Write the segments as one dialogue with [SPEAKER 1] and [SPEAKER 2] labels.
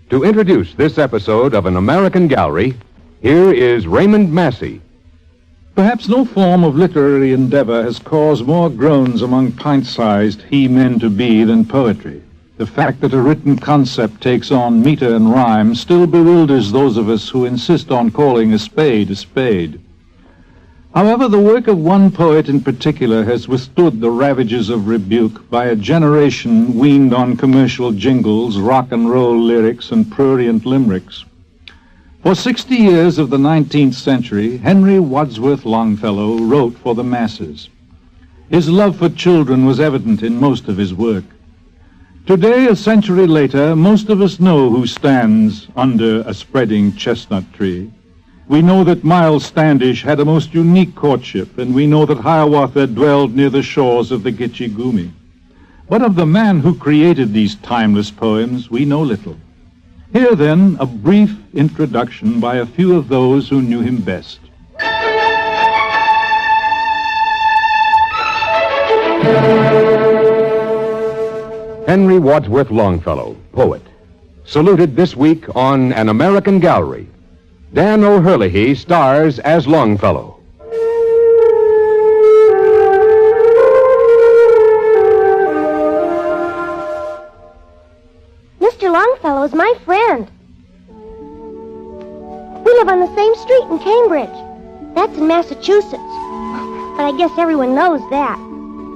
[SPEAKER 1] To introduce this episode of An American Gallery, here is Raymond Massey.
[SPEAKER 2] Perhaps no form of literary endeavor has caused more groans among pint-sized he-men-to-be than poetry. The fact that a written concept takes on meter and rhyme still bewilders those of us who insist on calling a spade a spade. However, the work of one poet in particular has withstood the ravages of rebuke by a generation weaned on commercial jingles, rock and roll lyrics, and prurient limericks. For 60 years of the 19th century, Henry Wadsworth Longfellow wrote for the masses. His love for children was evident in most of his work. Today, a century later, most of us know who stands under a spreading chestnut tree. We know that Miles Standish had a most unique courtship, and we know that Hiawatha dwelled near the shores of the Gitche Gumee. But of the man who created these timeless poems, we know little. Here, then, a brief introduction by a few of those who knew him best.
[SPEAKER 1] Henry Wadsworth Longfellow, poet. Saluted this week on An American Gallery. Dan O'Herlihy stars as Longfellow.
[SPEAKER 3] Mr. Longfellow is my friend. We live on the same street in Cambridge. That's in Massachusetts. But I guess everyone knows that.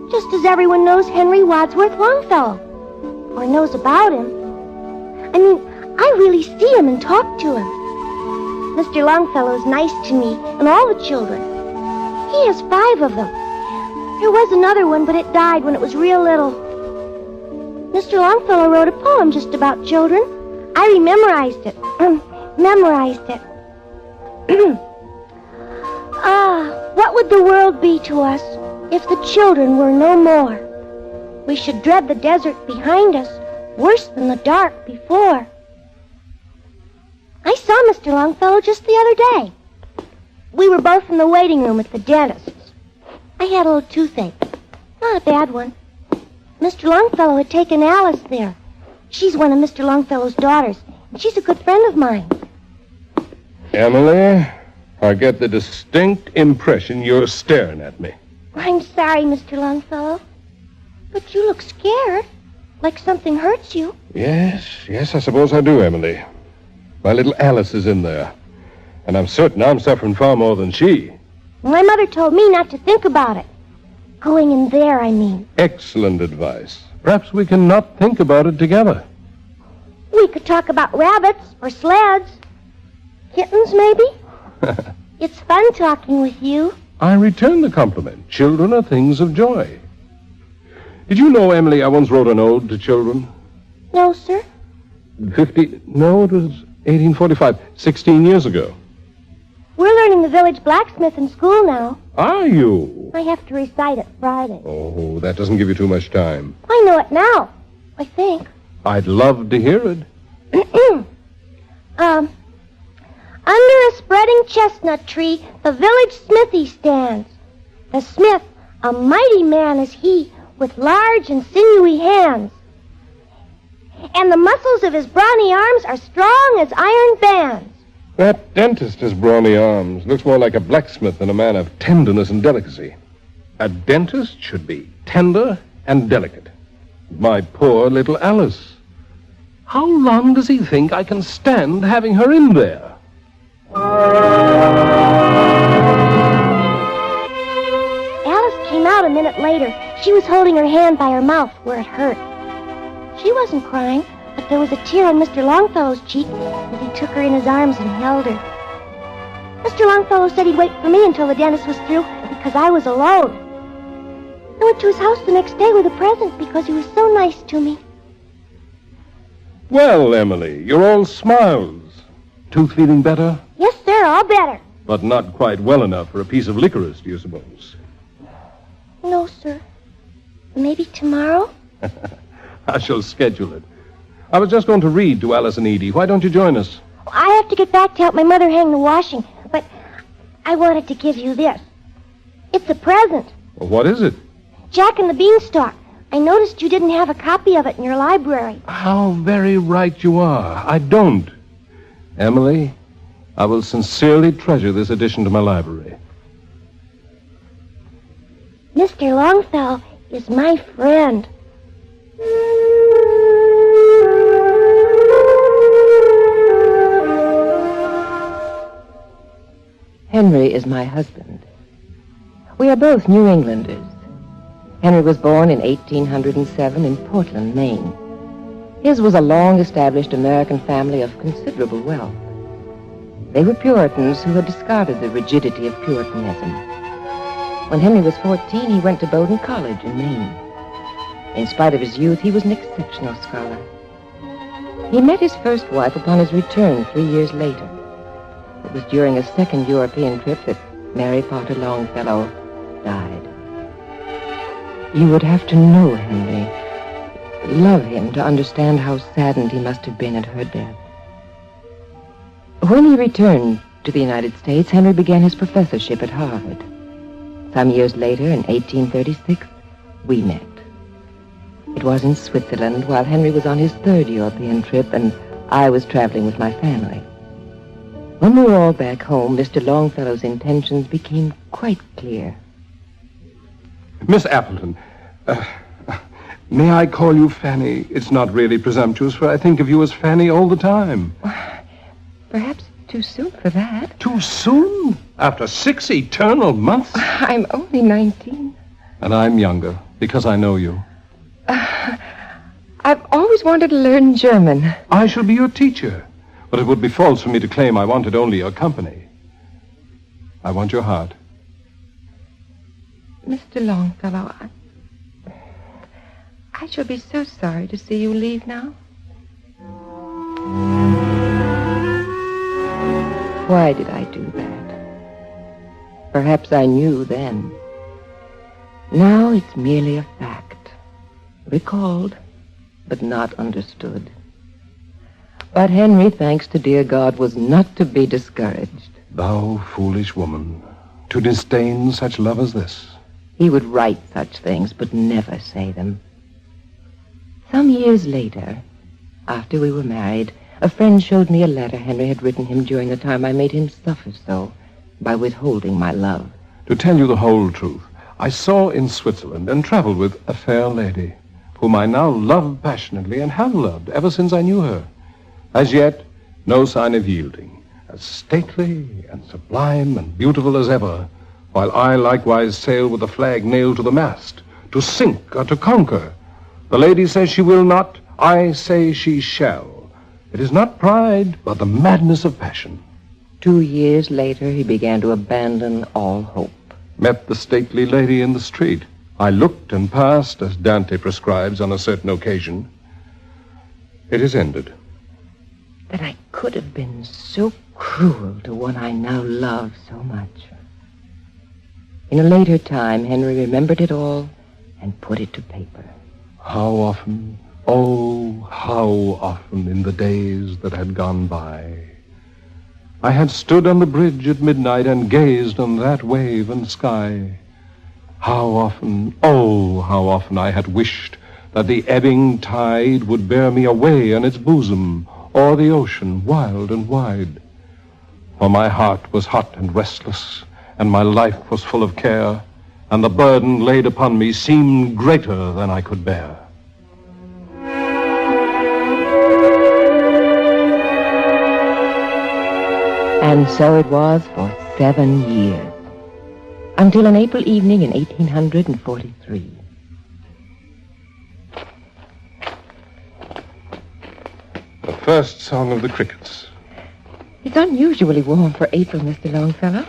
[SPEAKER 3] Just as everyone knows Henry Wadsworth Longfellow. Or knows about him. I mean, I really see him and talk to him. Mr. Longfellow is nice to me and all the children. He has 5 of them. There was another one, but it died when it was real little. Mr. Longfellow wrote a poem just about children. I memorized it. What would the world be to us if the children were no more? We should dread the desert behind us, worse than the dark before. I saw Mr. Longfellow just the other day. We were both in the waiting room at the dentist's. I had a little toothache. Not a bad one. Mr. Longfellow had taken Alice there. She's one of Mr. Longfellow's daughters, and she's a good friend of mine.
[SPEAKER 4] Emily, I get the distinct impression you're staring at me.
[SPEAKER 3] I'm sorry, Mr. Longfellow. But you look scared, like something hurts you.
[SPEAKER 4] Yes, I suppose I do, Emily. My little Alice is in there, and I'm certain I'm suffering far more than she.
[SPEAKER 3] My mother told me not to think about it. Going in there, I mean.
[SPEAKER 4] Excellent advice. Perhaps we can not think about it together.
[SPEAKER 3] We could talk about rabbits or sleds. Kittens, maybe? It's fun talking with you.
[SPEAKER 4] I return the compliment. Children are things of joy. Did you know, Emily, I once wrote an ode to children?
[SPEAKER 3] No, sir.
[SPEAKER 4] It was 1845, 16 years ago.
[SPEAKER 3] We're learning the village blacksmith in school now.
[SPEAKER 4] Are you?
[SPEAKER 3] I have to recite it Friday.
[SPEAKER 4] Oh, that doesn't give you too much time.
[SPEAKER 3] I know it now, I think.
[SPEAKER 4] I'd love to hear it.
[SPEAKER 3] Under a spreading chestnut tree, the village smithy stands. The smith, a mighty man is he, with large and sinewy hands. And the muscles of his brawny arms are strong as iron bands.
[SPEAKER 4] That dentist has brawny arms. Looks more like a blacksmith than a man of tenderness and delicacy. A dentist should be tender and delicate. My poor little Alice. How long does he think I can stand having her in there?
[SPEAKER 3] Alice came out a minute later. She was holding her hand by her mouth where it hurt. She wasn't crying, but there was a tear on Mr. Longfellow's cheek as he took her in his arms and held her. Mr. Longfellow said he'd wait for me until the dentist was through because I was alone. I went to his house the next day with a present because he was so nice to me.
[SPEAKER 4] Well, Emily, you're all smiles. Tooth feeling better?
[SPEAKER 3] Yes, sir, all better.
[SPEAKER 4] But not quite well enough for a piece of licorice, do you suppose?
[SPEAKER 3] No, sir. Maybe tomorrow?
[SPEAKER 4] I shall schedule it. I was just going to read to Alice and Edie. Why don't you join us?
[SPEAKER 3] I have to get back to help my mother hang the washing, but I wanted to give you this. It's a present.
[SPEAKER 4] Well, what is it?
[SPEAKER 3] Jack and the Beanstalk. I noticed you didn't have a copy of it in your library.
[SPEAKER 4] How very right you are. I don't. Emily, I will sincerely treasure this addition to my library.
[SPEAKER 3] Mr. Longfellow is my friend.
[SPEAKER 5] Henry is my husband. We are both New Englanders. Henry was born in 1807 in Portland, Maine. His was a long-established American family of considerable wealth. They were Puritans who had discarded the rigidity of Puritanism. When Henry was 14, he went to Bowdoin College in Maine. In spite of his youth, he was an exceptional scholar. He met his first wife upon his return 3 years later. It was during a second European trip that Mary Potter Longfellow died. You would have to know Henry, love him, to understand how saddened he must have been at her death. When he returned to the United States, Henry began his professorship at Harvard. Some years later, in 1836, we met. It was in Switzerland while Henry was on his third European trip and I was traveling with my family. When we were all back home, Mr. Longfellow's intentions became quite clear.
[SPEAKER 4] Miss Appleton, may I call you Fanny? It's not really presumptuous, for I think of you as Fanny all the time.
[SPEAKER 5] Perhaps too soon for that.
[SPEAKER 4] Too soon? After 6 eternal months?
[SPEAKER 5] I'm only 19.
[SPEAKER 4] And I'm younger, because I know you.
[SPEAKER 5] I've always wanted to learn German.
[SPEAKER 4] I shall be your teacher, but it would be false for me to claim I wanted only your company. I want your heart.
[SPEAKER 5] Mr. Longfellow, I shall be so sorry to see you leave now. Why did I do that? Perhaps I knew then. Now it's merely a fact, recalled, but not understood. But Henry, thanks to dear God, was not to be discouraged.
[SPEAKER 4] Thou foolish woman, to disdain such love as this.
[SPEAKER 5] He would write such things, but never say them. Some years later, after we were married, a friend showed me a letter Henry had written him during the time I made him suffer so by withholding my love.
[SPEAKER 4] To tell you the whole truth, I saw in Switzerland and traveled with a fair lady, whom I now love passionately and have loved ever since I knew her. As yet, no sign of yielding, as stately and sublime and beautiful as ever, while I likewise sail with the flag nailed to the mast, to sink or to conquer. The lady says she will not, I say she shall. It is not pride, but the madness of passion.
[SPEAKER 5] 2 years later, he began to abandon all hope.
[SPEAKER 4] Met the stately lady in the street. I looked and passed, as Dante prescribes on a certain occasion. It is ended.
[SPEAKER 5] That I could have been so cruel to one I now love so much. In a later time, Henry remembered it all and put it to paper.
[SPEAKER 4] How often, oh, how often in the days that had gone by, I had stood on the bridge at midnight and gazed on that wave and sky. How often, oh, how often I had wished that the ebbing tide would bear me away on its bosom, o'er the ocean wild and wide. For my heart was hot and restless, and my life was full of care, and the burden laid upon me seemed greater than I could bear.
[SPEAKER 5] And so it was for 7 years, until an April evening in 1843.
[SPEAKER 4] The first song of the crickets.
[SPEAKER 5] It's unusually warm for April, Mr. Longfellow.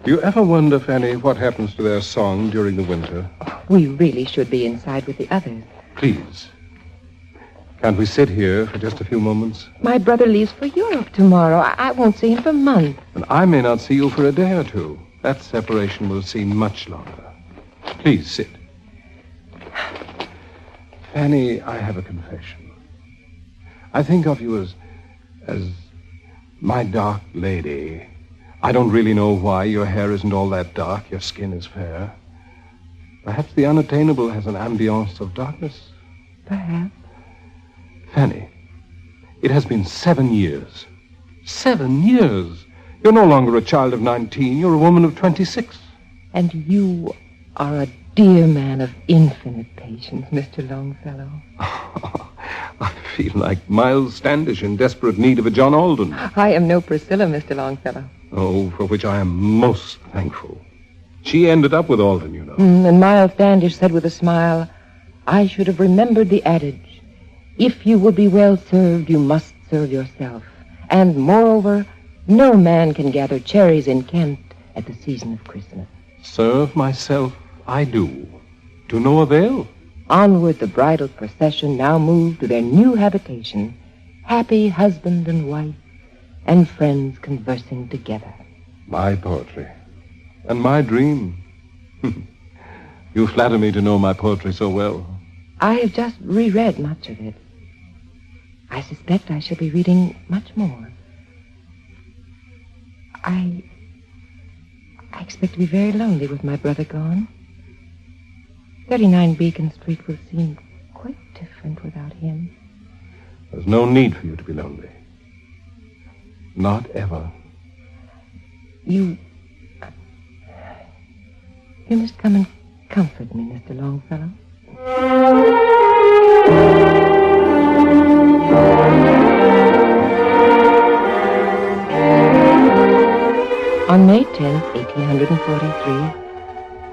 [SPEAKER 4] Do you ever wonder, Fanny, what happens to their song during the winter?
[SPEAKER 5] We really should be inside with the others.
[SPEAKER 4] Please. Can't we sit here for just a few moments?
[SPEAKER 5] My brother leaves for Europe tomorrow. I won't see him for months.
[SPEAKER 4] And I may not see you for a day or two. That separation will seem much longer. Please sit. Fanny, I have a confession. I think of you as my dark lady. I don't really know why your hair isn't all that dark. Your skin is fair. Perhaps the unattainable has an ambience of darkness.
[SPEAKER 5] Perhaps.
[SPEAKER 4] Fanny, it has been 7 years. 7 years! You're no longer a child of 19. You're a woman of 26.
[SPEAKER 5] And you are a dear man of infinite patience, Mr. Longfellow.
[SPEAKER 4] I feel like Miles Standish in desperate need of a John Alden.
[SPEAKER 5] I am no Priscilla, Mr. Longfellow.
[SPEAKER 4] Oh, for which I am most thankful. She ended up with Alden, you know.
[SPEAKER 5] And Miles Standish said with a smile, I should have remembered the adage, if you would be well served, you must serve yourself. And moreover, no man can gather cherries in Kent at the season of Christmas.
[SPEAKER 4] Serve myself I do. To no avail.
[SPEAKER 5] Onward the bridal procession now moved to their new habitation, happy husband and wife, and friends conversing together.
[SPEAKER 4] My poetry. And my dream. You flatter me to know my poetry so well.
[SPEAKER 5] I have just reread much of it. I suspect I shall be reading much more. I expect to be very lonely with my brother gone. 39 Beacon Street will seem quite different without him.
[SPEAKER 4] There's no need for you to be lonely. Not ever.
[SPEAKER 5] You must come and comfort me, Mr. Longfellow. On May 10th, 1843,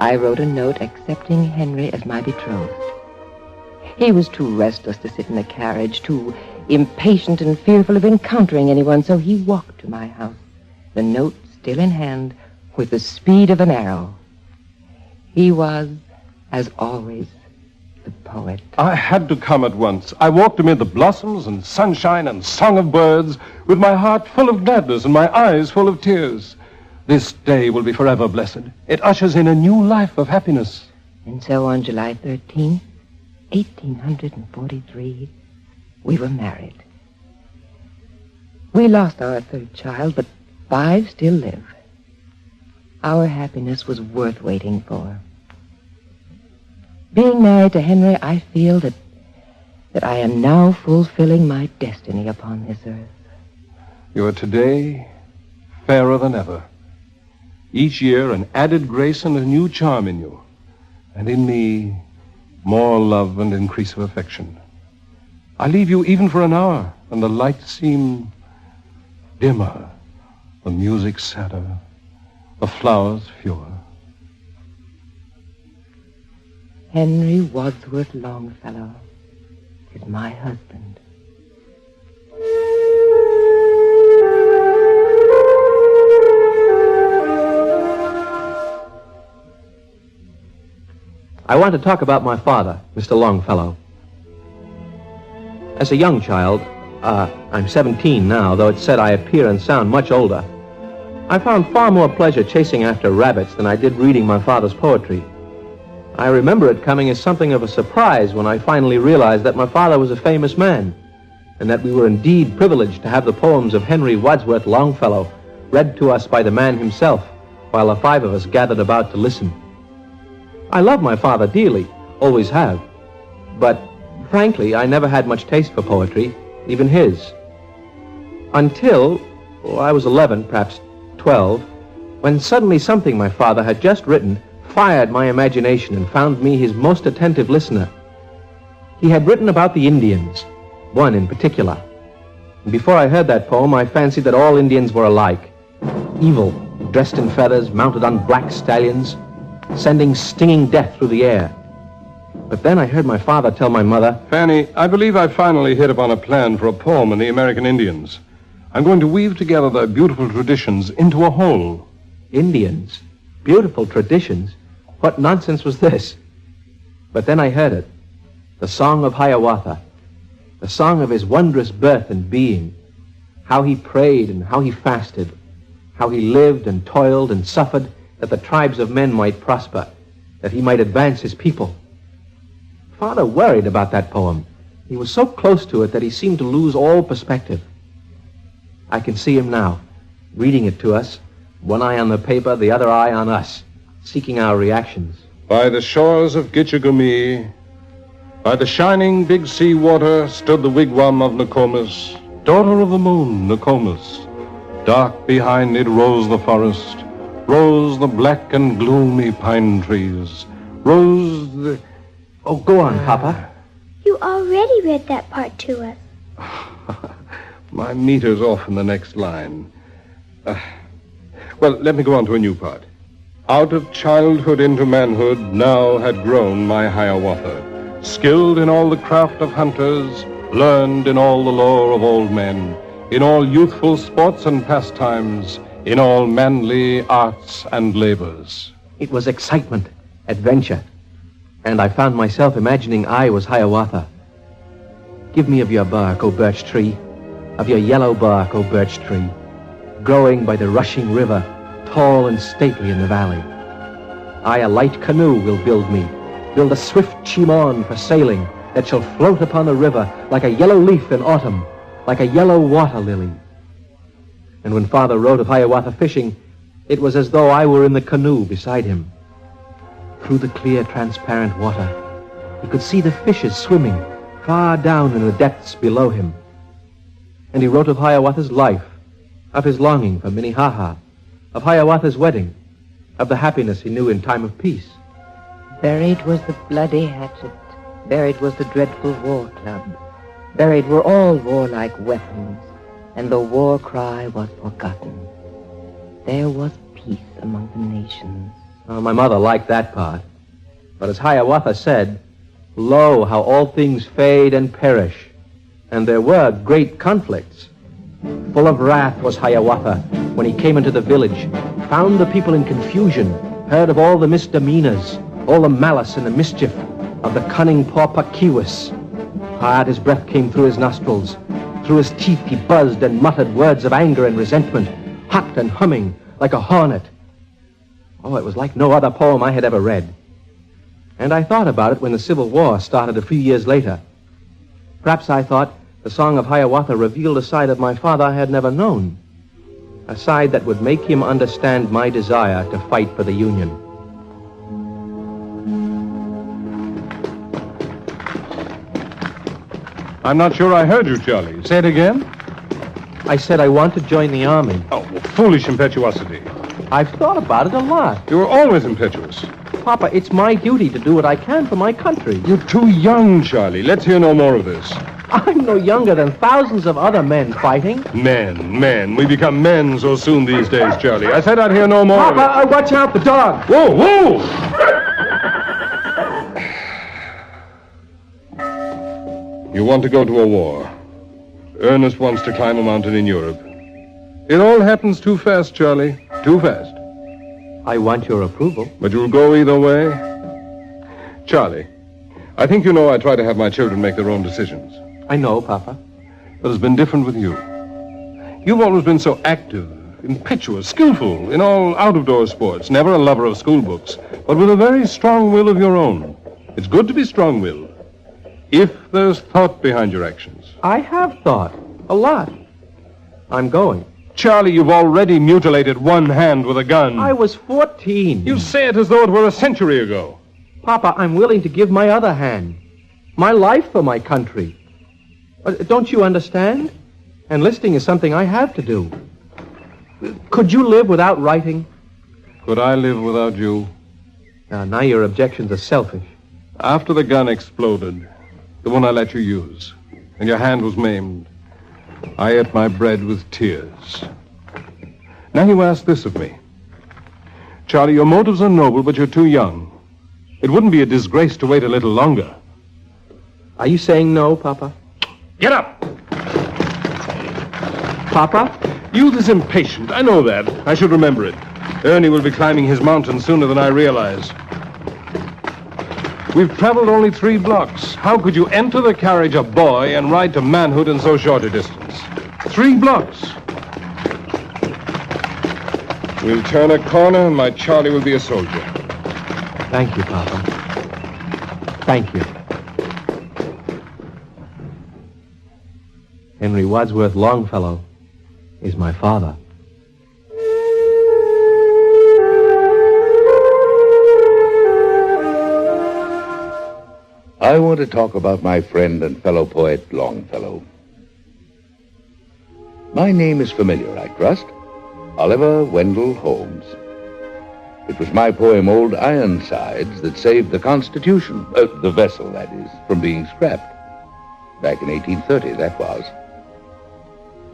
[SPEAKER 5] I wrote a note accepting Henry as my betrothed. He was too restless to sit in a carriage, too impatient and fearful of encountering anyone, so he walked to my house, the note still in hand, with the speed of an arrow. He was, as always, the poet.
[SPEAKER 4] I had to come at once. I walked amid the blossoms and sunshine and song of birds, with my heart full of gladness and my eyes full of tears. This day will be forever blessed. It ushers in a new life of happiness.
[SPEAKER 5] And so on July 13th, 1843, we were married. We lost our third child, but 5 still live. Our happiness was worth waiting for. Being married to Henry, I feel that I am now fulfilling my destiny upon this earth.
[SPEAKER 4] You are today fairer than ever. Each year an added grace and a new charm in you. And in me, more love and increase of affection. I leave you even for an hour, and the lights seem dimmer, the music sadder, the flowers fewer.
[SPEAKER 5] Henry Wadsworth Longfellow is my husband.
[SPEAKER 6] I want to talk about my father, Mr. Longfellow. As a young child, I'm 17 now, though it's said I appear and sound much older, I found far more pleasure chasing after rabbits than I did reading my father's poetry. I remember it coming as something of a surprise when I finally realized that my father was a famous man, and that we were indeed privileged to have the poems of Henry Wadsworth Longfellow read to us by the man himself, while the 5 of us gathered about to listen. I love my father dearly, always have, but frankly, I never had much taste for poetry, even his. Until, I was 11, perhaps 12, when suddenly something my father had just written fired my imagination and found me his most attentive listener. He had written about the Indians, one in particular. And before I heard that poem, I fancied that all Indians were alike. Evil, dressed in feathers, mounted on black stallions, sending stinging death through the air. But then I heard my father tell my mother,
[SPEAKER 4] Fanny, I believe I finally hit upon a plan for a poem on the American Indians. I'm going to weave together their beautiful traditions into a whole.
[SPEAKER 6] Indians? Beautiful traditions? What nonsense was this? But then I heard it. The Song of Hiawatha. The song of his wondrous birth and being. How he prayed and how he fasted. How he lived and toiled and suffered that the tribes of men might prosper, that he might advance his people. Father worried about that poem. He was so close to it that he seemed to lose all perspective. I can see him now, reading it to us, one eye on the paper, the other eye on us, seeking our reactions.
[SPEAKER 4] By the shores of Gitchagumee, by the shining big sea water, stood the wigwam of Nokomis, daughter of the moon, Nokomis. Dark behind it rose the forest, rose the black and gloomy pine trees, rose the...
[SPEAKER 6] Oh, go on, Papa.
[SPEAKER 3] You already read that part to us.
[SPEAKER 4] My meter's off in the next line. Well, let me go on to a new part. Out of childhood into manhood now had grown my Hiawatha, skilled in all the craft of hunters, learned in all the lore of old men, in all youthful sports and pastimes, in all manly arts and labors.
[SPEAKER 6] It was excitement, adventure, and I found myself imagining I was Hiawatha. Give me of your bark, O birch tree, of your yellow bark, O birch tree, growing by the rushing river, tall and stately in the valley. I a light canoe will build a swift chimon for sailing that shall float upon the river like a yellow leaf in autumn, like a yellow water lily. And when Father wrote of Hiawatha fishing, it was as though I were in the canoe beside him. Through the clear, transparent water, he could see the fishes swimming far down in the depths below him. And he wrote of Hiawatha's life, of his longing for Minnehaha, of Hiawatha's wedding, of the happiness he knew in time of peace.
[SPEAKER 5] Buried was the bloody hatchet, buried was the dreadful war club, buried were all warlike weapons, and the war cry was forgotten. There was peace among the nations.
[SPEAKER 6] Oh, my mother liked that part. But as Hiawatha said, lo, how all things fade and perish. And there were great conflicts. Full of wrath was Hiawatha when he came into the village, found the people in confusion, heard of all the misdemeanors, all the malice and the mischief of the cunning pauper Kiwis. Hard his breath came through his nostrils. Through his teeth he buzzed and muttered words of anger and resentment, hot and humming like a hornet. Oh, it was like no other poem I had ever read. And I thought about it when the Civil War started a few years later. Perhaps I thought the Song of Hiawatha revealed a side of my father I had never known, a side that would make him understand my desire to fight for the Union.
[SPEAKER 4] I'm not sure I heard you, Charlie. Say it again.
[SPEAKER 6] I said I want to join the army.
[SPEAKER 4] Oh, foolish impetuosity.
[SPEAKER 6] I've thought about it a lot.
[SPEAKER 4] You were always impetuous.
[SPEAKER 6] Papa, it's my duty to do what I can for my country.
[SPEAKER 4] You're too young, Charlie. Let's hear no more of this.
[SPEAKER 6] I'm no younger than thousands of other men fighting.
[SPEAKER 4] Men. We become men so soon these days, Charlie. I said I'd hear no more of it.
[SPEAKER 6] Papa, watch out, the dog.
[SPEAKER 4] Whoa! You want to go to a war. Ernest wants to climb a mountain in Europe. It all happens too fast, Charlie. Too fast.
[SPEAKER 6] I want your approval.
[SPEAKER 4] But you'll go either way? Charlie, I think you know I try to have my children make their own decisions.
[SPEAKER 6] I know, Papa.
[SPEAKER 4] But it's been different with you. You've always been so active, impetuous, skillful in all out-of-door sports, never a lover of school books, but with a very strong will of your own. It's good to be strong-willed, if there's thought behind your actions.
[SPEAKER 6] I have thought. A lot. I'm going.
[SPEAKER 4] Charlie, you've already mutilated one hand with a gun.
[SPEAKER 6] I was 14.
[SPEAKER 4] You say it as though it were a century ago.
[SPEAKER 6] Papa, I'm willing to give my other hand. My life for my country. Don't you understand? Enlisting is something I have to do. Could you live without writing?
[SPEAKER 4] Could I live without you?
[SPEAKER 6] Now your objections are selfish.
[SPEAKER 4] After the gun exploded, the one I let you use, and your hand was maimed, I ate my bread with tears. Now you ask this of me. Charlie, your motives are noble, but you're too young. It wouldn't be a disgrace to wait a little longer.
[SPEAKER 6] Are you saying no, Papa?
[SPEAKER 4] Get up!
[SPEAKER 6] Papa?
[SPEAKER 4] Youth is impatient. I know that. I should remember it. Ernie will be climbing his mountain sooner than I realize. We've traveled only 3 blocks. How could you enter the carriage a boy and ride to manhood in so short a distance? 3 blocks. We'll turn a corner and my Charlie will be a soldier.
[SPEAKER 6] Thank you, Papa. Thank you. Henry Wadsworth Longfellow is my father.
[SPEAKER 7] I want to talk about my friend and fellow poet, Longfellow. My name is familiar, I trust. Oliver Wendell Holmes. It was my poem, Old Ironsides, that saved the Constitution, the vessel, that is, from being scrapped. Back in 1830, that was.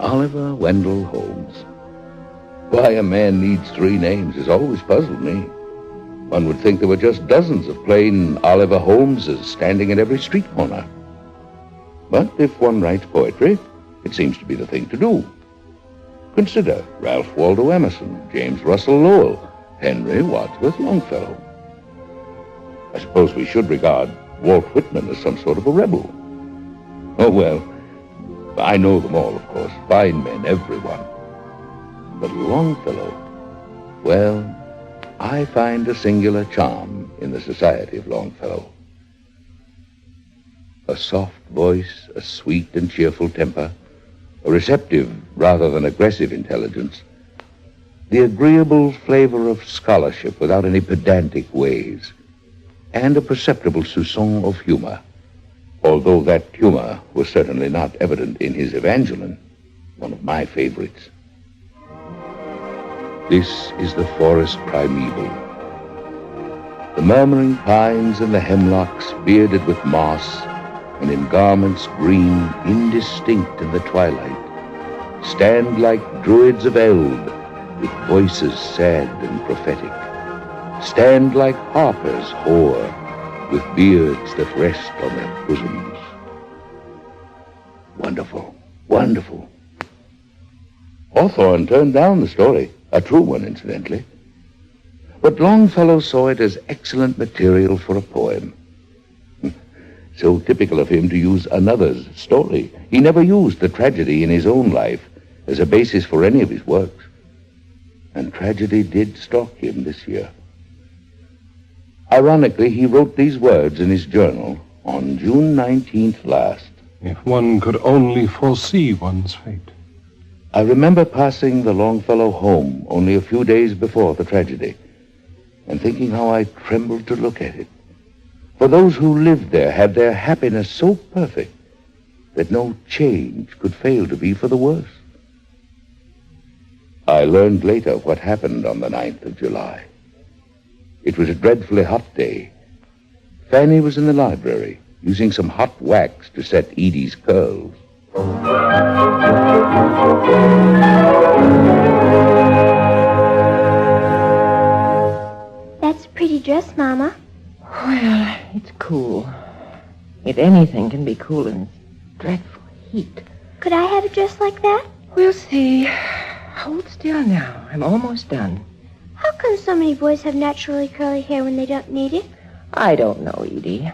[SPEAKER 7] Oliver Wendell Holmes. Why a man needs three names has always puzzled me. One would think there were just dozens of plain Oliver Holmeses standing at every street corner. But if one writes poetry, it seems to be the thing to do. Consider Ralph Waldo Emerson, James Russell Lowell, Henry Wadsworth Longfellow. I suppose we should regard Walt Whitman as some sort of a rebel. Oh, well, I know them all, of course. Fine men, everyone. But Longfellow, well, I find a singular charm in the society of Longfellow. A soft voice, a sweet and cheerful temper, a receptive rather than aggressive intelligence, the agreeable flavor of scholarship without any pedantic ways, and a perceptible soupçon of humor, although that humor was certainly not evident in his Evangeline, one of my favorites. This is the forest primeval. The murmuring pines and the hemlocks, bearded with moss, and in garments green, indistinct in the twilight, stand like druids of eld, with voices sad and prophetic, stand like harpers hoar, with beards that rest on their bosoms. Wonderful, wonderful. Hawthorne turned down the story, a true one, incidentally. But Longfellow saw it as excellent material for a poem. So typical of him to use another's story. He never used the tragedy in his own life as a basis for any of his works. And tragedy did stalk him this year. Ironically, he wrote these words in his journal on June 19th last.
[SPEAKER 4] If one could only foresee one's fate.
[SPEAKER 7] I remember passing the Longfellow home only a few days before the tragedy, and thinking how I trembled to look at it. For those who lived there had their happiness so perfect that no change could fail to be for the worse. I learned later what happened on the 9th of July. It was a dreadfully hot day. Fanny was in the library, using some hot wax to set Edie's curls.
[SPEAKER 3] That's a pretty dress, Mama.
[SPEAKER 5] Well, it's cool. If anything can be cool in this dreadful heat.
[SPEAKER 3] Could I have a dress like that?
[SPEAKER 5] We'll see. Hold still now. I'm almost done.
[SPEAKER 3] How come so many boys have naturally curly hair when they don't need it?
[SPEAKER 5] I don't know, Edie.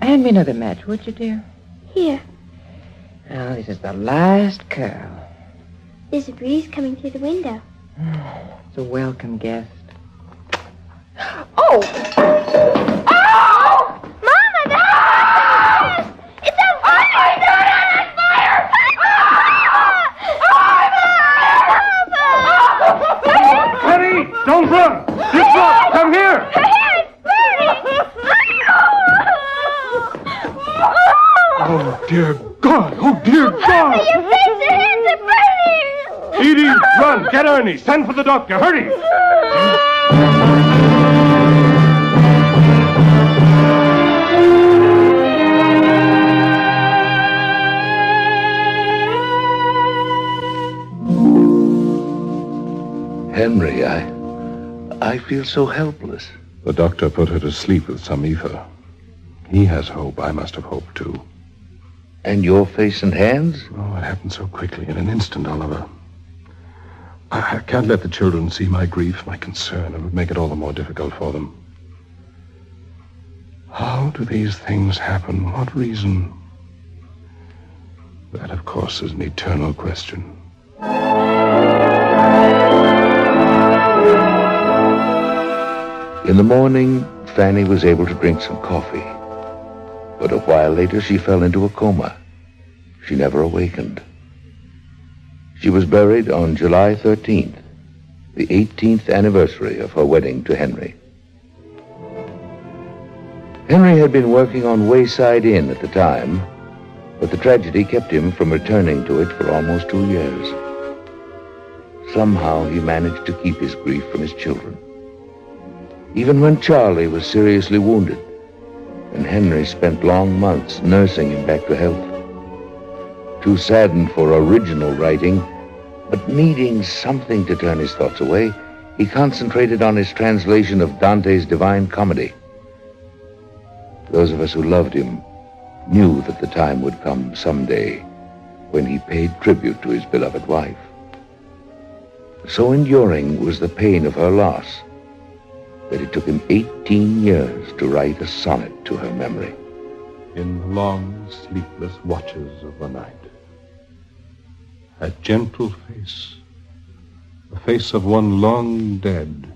[SPEAKER 5] Hand me another match, would you, dear?
[SPEAKER 3] Here.
[SPEAKER 5] Now, this is the last curl.
[SPEAKER 3] There's a breeze coming through the window.
[SPEAKER 5] It's a welcome guest. Oh! Oh!
[SPEAKER 3] Mama, that's It's on fire! It's on fire!
[SPEAKER 4] Fanny, don't run! This up! Come here!
[SPEAKER 3] Her hair is burning!
[SPEAKER 4] Oh, dear God! Oh, dear God!
[SPEAKER 3] Your face, your hands are burning!
[SPEAKER 4] Edie, run! Get Ernie! Send for the doctor! Hurry!
[SPEAKER 7] Henry, I feel so helpless.
[SPEAKER 4] The doctor put her to sleep with some ether. He has hope. I must have hope, too.
[SPEAKER 7] And your face and hands?
[SPEAKER 4] Oh, it happened so quickly, in an instant, Oliver. I can't let the children see my grief, my concern. It would make it all the more difficult for them. How do these things happen? What reason? That, of course, is an eternal question.
[SPEAKER 7] In the morning, Fanny was able to drink some coffee. But a while later, she fell into a coma. She never awakened. She was buried on July 13th, the 18th anniversary of her wedding to Henry. Henry had been working on Wayside Inn at the time, but the tragedy kept him from returning to it for almost 2 years. Somehow he managed to keep his grief from his children. Even when Charlie was seriously wounded, and Henry spent long months nursing him back to health. Too saddened for original writing, but needing something to turn his thoughts away, he concentrated on his translation of Dante's Divine Comedy. Those of us who loved him knew that the time would come someday when he paid tribute to his beloved wife. So enduring was the pain of her loss that it took him 18 years to write a sonnet to her memory.
[SPEAKER 4] In the long, sleepless watches of the night, a gentle face, the face of one long dead,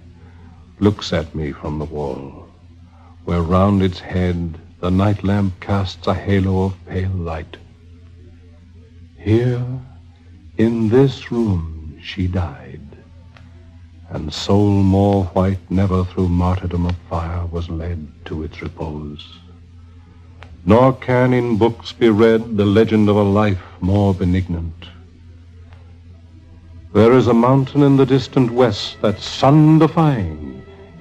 [SPEAKER 4] looks at me from the wall, where round its head the night lamp casts a halo of pale light. Here, in this room, she died, and soul more white never through martyrdom of fire was led to its repose. Nor can in books be read the legend of a life more benignant. There is a mountain in the distant west that, sun-defying,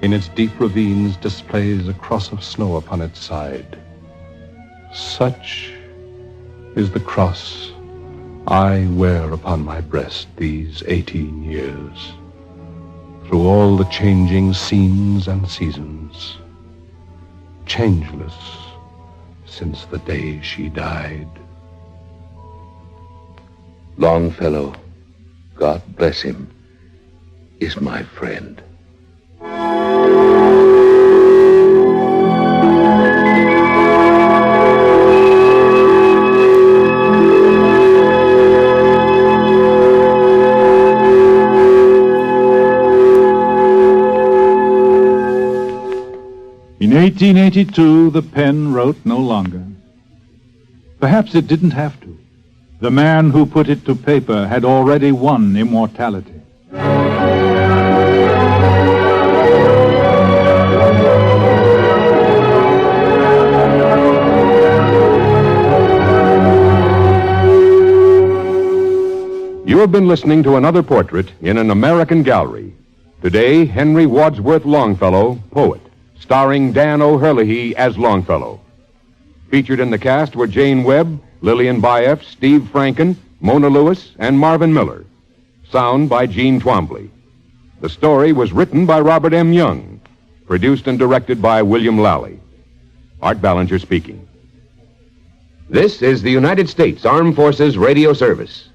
[SPEAKER 4] in its deep ravines displays a cross of snow upon its side. Such is the cross I wear upon my breast these 18 years, through all the changing scenes and seasons, changeless since the day she died.
[SPEAKER 7] Longfellow, God bless him, is my friend.
[SPEAKER 2] In 1882, the pen wrote no longer. Perhaps it didn't have to. The man who put it to paper had already won immortality.
[SPEAKER 1] You have been listening to another portrait in an American gallery. Today, Henry Wadsworth Longfellow, poet, starring Dan O'Herlihy as Longfellow. Featured in the cast were Jane Webb, Lillian Baeff, Steve Franken, Mona Lewis, and Marvin Miller. Sound by Gene Twombly. The story was written by Robert M. Young. Produced and directed by William Lally. Art Ballinger speaking.
[SPEAKER 8] This is the United States Armed Forces Radio Service.